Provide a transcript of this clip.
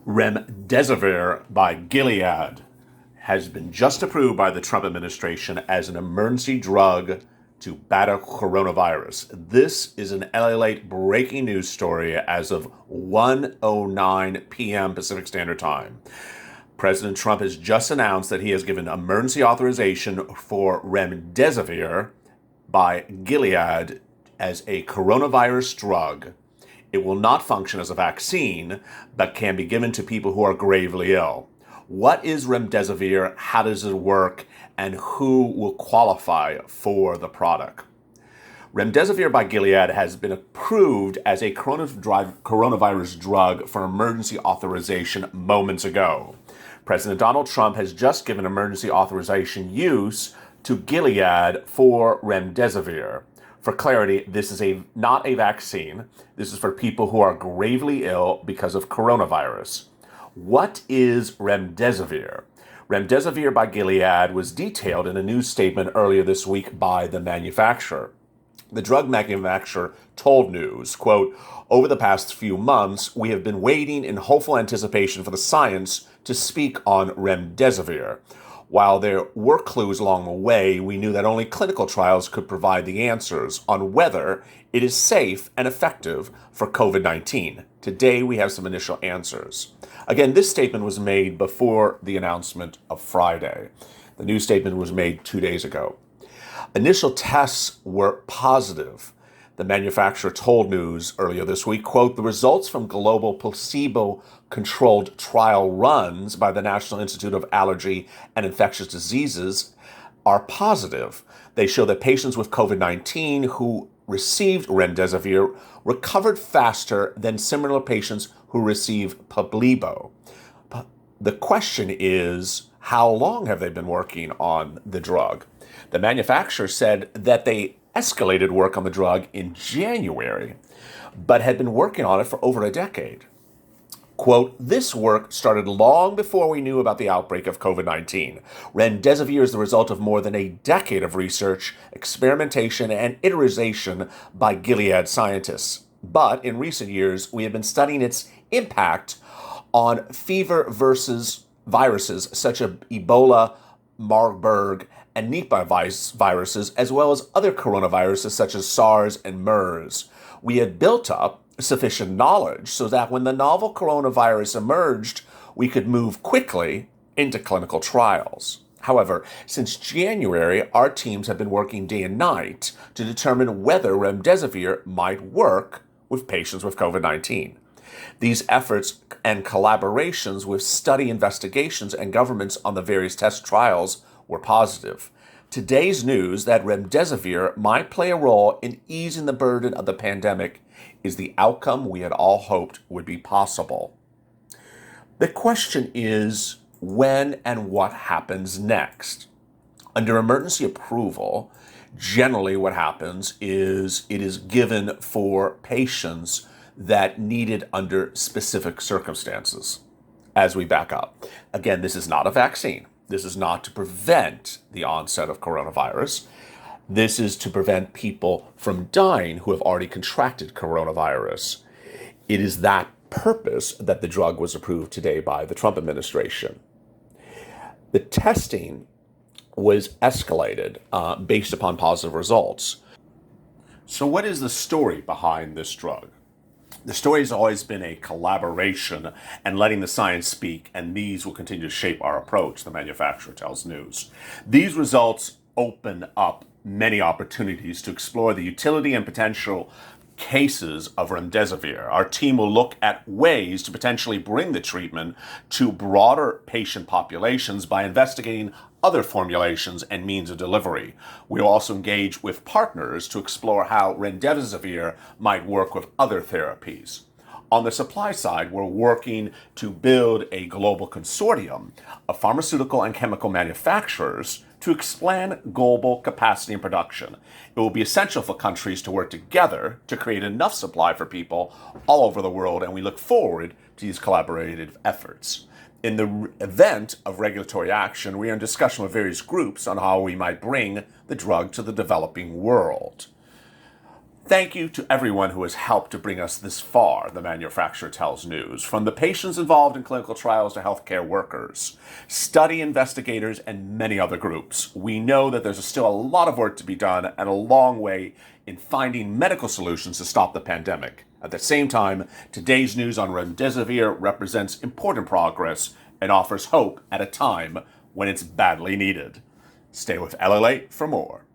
Remdesivir by Gilead has been just approved by the Trump administration as an emergency drug to battle coronavirus. This is an late breaking news story as of 1:09 p.m. Pacific Standard Time. President Trump has just announced that he has given emergency authorization for Remdesivir by Gilead as a coronavirus drug. It will not function as a vaccine, but can be given to people who are gravely ill. What is Remdesivir? How does it work? And who will qualify for the product? Remdesivir by Gilead has been approved as a coronavirus drug for emergency authorization moments ago. President Donald Trump has just given emergency authorization use to Gilead for Remdesivir. For clarity, this is not a vaccine. This is for people who are gravely ill because of coronavirus. What is Remdesivir? Remdesivir by Gilead was detailed in a news statement earlier this week by the manufacturer. The drug manufacturer told News, quote, "Over the past few months, we have been waiting in hopeful anticipation for the science to speak on Remdesivir. While there were clues along the way, we knew that only clinical trials could provide the answers on whether it is safe and effective for COVID-19. Today, we have some initial answers." Again, this statement was made before the announcement of Friday. The news statement was made 2 days ago. Initial tests were positive. The manufacturer told News earlier this week, quote, "The results from global placebo-controlled trial runs by the National Institute of Allergy and Infectious Diseases are positive. They show that patients with COVID-19 who received Remdesivir recovered faster than similar patients who received placebo." The question is, how long have they been working on the drug? The manufacturer said that they escalated work on the drug in January, but had been working on it for over a decade. Quote, "This work started long before we knew about the outbreak of COVID-19. Remdesivir is the result of more than a decade of research, experimentation, and iteration by Gilead scientists. But in recent years, we have been studying its impact on fever versus viruses such as Ebola, Marburg, and Nipah viruses, as well as other coronaviruses such as SARS and MERS. We had built up sufficient knowledge so that when the novel coronavirus emerged, we could move quickly into clinical trials. However, since January, our teams have been working day and night to determine whether Remdesivir might work with patients with COVID-19. These efforts and collaborations with study investigations and governments on the various test trials were positive. Today's news that Remdesivir might play a role in easing the burden of the pandemic is the outcome we had all hoped would be possible. The question is, when and what happens next? Under emergency approval, generally what happens is it is given for patients that need it under specific circumstances. As we back up, again, this is not a vaccine. This is not to prevent the onset of coronavirus. This is to prevent people from dying who have already contracted coronavirus. It is that purpose that the drug was approved today by the Trump administration. The testing was escalated based upon positive results. So what is the story behind this drug? The story has always been a collaboration and letting the science speak, and these will continue to shape our approach, the manufacturer tells News. These results open up many opportunities to explore the utility and potential cases of Remdesivir. Our team will look at ways to potentially bring the treatment to broader patient populations by investigating other formulations and means of delivery. We'll also engage with partners to explore how Remdesivir might work with other therapies. On the supply side, we're working to build a global consortium of pharmaceutical and chemical manufacturers to expand global capacity and production. It will be essential for countries to work together to create enough supply for people all over the world, and we look forward to these collaborative efforts. In the event of regulatory action, we are in discussion with various groups on how we might bring the drug to the developing world. Thank you to everyone who has helped to bring us this far, the manufacturer tells news. From the patients involved in clinical trials to healthcare workers, study investigators, and many other groups. We know that there's still a lot of work to be done and a long way in finding medical solutions to stop the pandemic. At the same time, today's news on Remdesivir represents important progress and offers hope at a time when it's badly needed. Stay with LLA for more.